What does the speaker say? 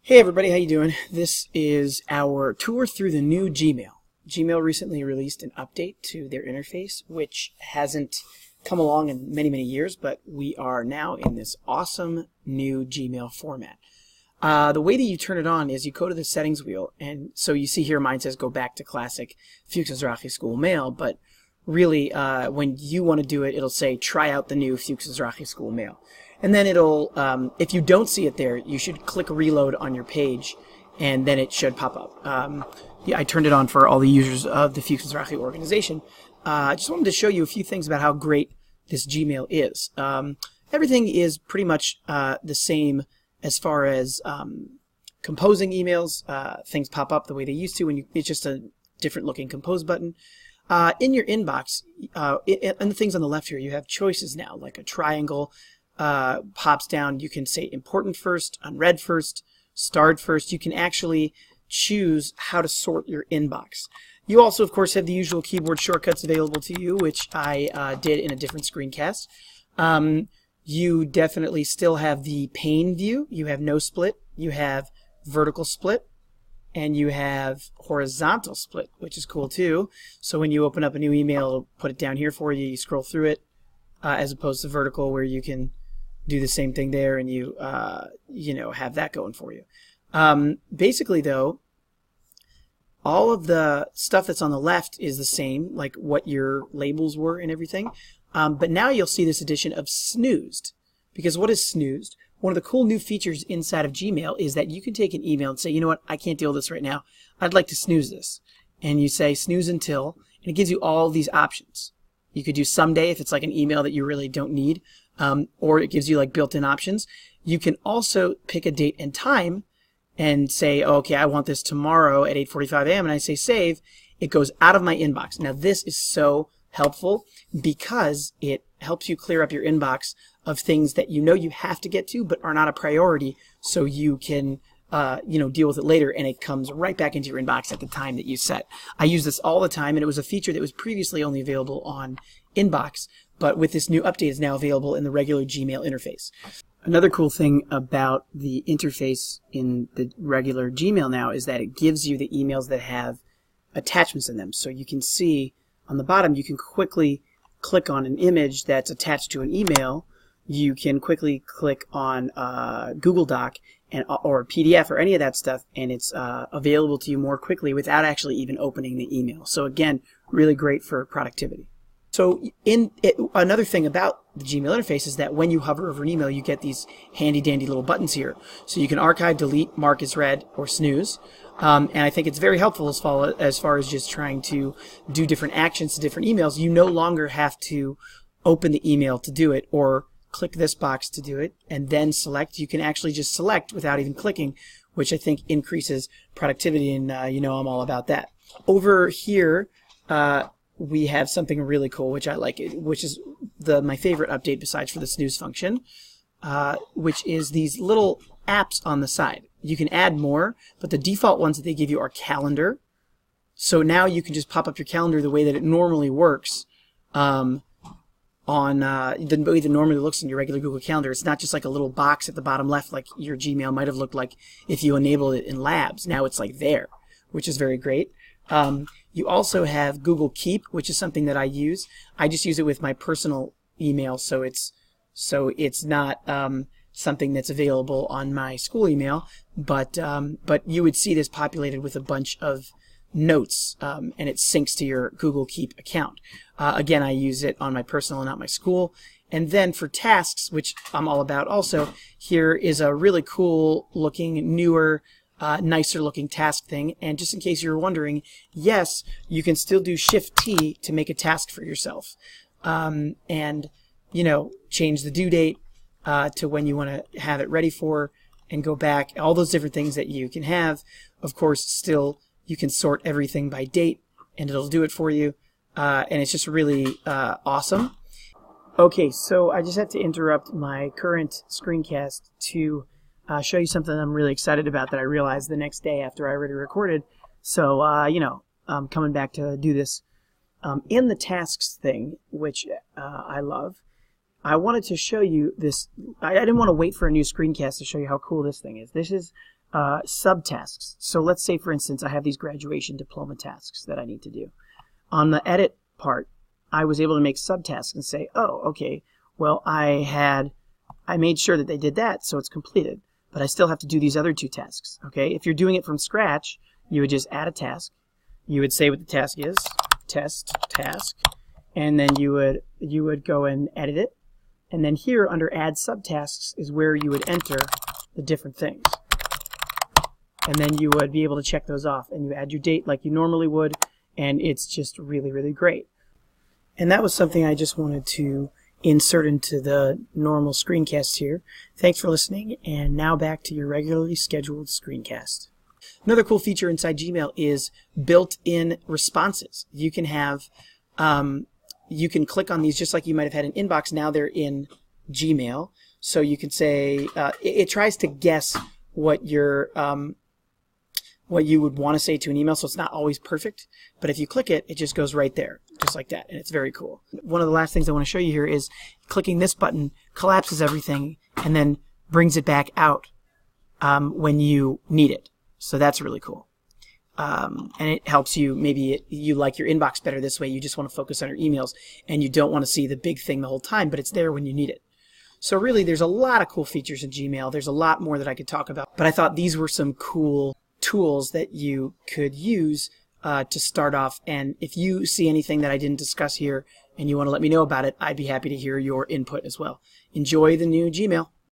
Hey everybody, how you doing? This is our tour through the new Gmail. Gmail recently released an update to their interface, which hasn't come along in many, many years, but we are now in this awesome new Gmail format. The way that you turn it on is you go to the settings wheel, and so you see here mine says go back to classic Fuchs Mizrahi School Mail, but really when you want to do it, it'll say try out the new Fuchs Mizrahi School Mail. And then it'll, if you don't see it there, you should click reload on your page, and then it should pop up. Yeah, I turned it on for all the users of the Fuchs Mizrahi organization. I just wanted to show you a few things about how great this Gmail is. Everything is pretty much the same as far as composing emails. Things pop up the way they used to, and it's just a different looking compose button. In your inbox, and the things on the left here, you have choices now, like a triangle. Pops down. You can say important first, unread first, starred first. You can actually choose how to sort your inbox. You also, of course, have the usual keyboard shortcuts available to you, which I did in a different screencast. You definitely still have the pane view. You have no split. You have vertical split. And you have horizontal split, which is cool too. So when you open up a new email, it'll put it down here for you. You scroll through it, as opposed to vertical, where you can do the same thing there, and you have that going for you. Basically, though, all of the stuff that's on the left is the same, like what your labels were and everything. But now you'll see this addition of snoozed. Because what is snoozed? One of the cool new features inside of Gmail is that you can take an email and say, you know what, I can't deal with this right now. I'd like to snooze this. And you say snooze until, and it gives you all these options. You could do someday if it's like an email that you really don't need, or it gives you like built-in options. You can also pick a date and time and say, oh, okay, I want this tomorrow at 8:45 a.m. and I say save. It goes out of my inbox. Now this is so helpful because it helps you clear up your inbox of things that you know you have to get to but are not a priority, so you can deal with it later, and it comes right back into your inbox at the time that you set. I use this all the time, and it was a feature that was previously only available on Inbox, but with this new update is now available in the regular Gmail interface. Another cool thing about the interface in the regular Gmail now is that it gives you the emails that have attachments in them. So you can see on the bottom, you can quickly click on an image that's attached to an email. You can quickly click on Google Doc or PDF or any of that stuff, and it's available to you more quickly without actually even opening the email. So again, really great for productivity. So another thing about the Gmail interface is that when you hover over an email, you get these handy dandy little buttons here. So you can archive, delete, mark as read, or snooze. And I think it's very helpful as far as just trying to do different actions to different emails. You no longer have to open the email to do it, or click this box to do it, and then select. You can actually just select without even clicking, which I think increases productivity, and I'm all about that. Over here, we have something really cool, which I like, which is my favorite update besides for the snooze function, which is these little apps on the side. You can add more, but the default ones that they give you are calendar. So now you can just pop up your calendar the way that it normally works, on the way that normally looks in your regular Google Calendar. It's not just like a little box at the bottom left like your Gmail might have looked like if you enabled it in Labs. Now it's like there, which is very great. You also have Google Keep, which is something that I use. I just use it with my personal email, so it's not something that's available on my school email. But you would see this populated with a bunch of notes, and it syncs to your Google Keep account. Again, I use it on my personal and not my school. And then for tasks, which I'm all about also, here is a really cool looking, newer, nicer looking task thing. And just in case you're wondering, yes, you can still do Shift-T to make a task for yourself. And change the due date to when you want to have it ready for, and go back, all those different things that you can have. Of course, still, you can sort everything by date, and it'll do it for you. And it's just really awesome. Okay, so I just have to interrupt my current screencast to show you something I'm really excited about that I realized the next day after I already recorded. So, I'm coming back to do this. In the tasks thing, which I love, I wanted to show you this. I didn't want to wait for a new screencast to show you how cool this thing is. This is subtasks. So let's say, for instance, I have these graduation diploma tasks that I need to do. On the edit part, I was able to make subtasks and say, oh, okay, well, I made sure that they did that, so it's completed. But I still have to do these other two tasks. Okay, if you're doing it from scratch, you would just add a task. You would say what the task is, test task, and then you would go and edit it. And then here under add subtasks is where you would enter the different things. And then you would be able to check those off, and you add your date like you normally would, and it's just really, really great. And that was something I just wanted to insert into the normal screencast here. Thanks for listening, and now back to your regularly scheduled screencast. Another cool feature inside Gmail is built-in responses. You can have, you can click on these just like you might have had an inbox. Now they're in Gmail, so you can say it tries to guess what what you would want to say to an email, so it's not always perfect. But if you click it, it just goes right there, just like that, and it's very cool. One of the last things I want to show you here is clicking this button collapses everything and then brings it back out when you need it. So that's really cool. And it helps you, maybe you like your inbox better this way, you just want to focus on your emails, and you don't want to see the big thing the whole time, but it's there when you need it. So really, there's a lot of cool features in Gmail. There's a lot more that I could talk about, but I thought these were some cool tools that you could use to start off. And if you see anything that I didn't discuss here and you want to let me know about it, I'd be happy to hear your input as well. Enjoy the new Gmail.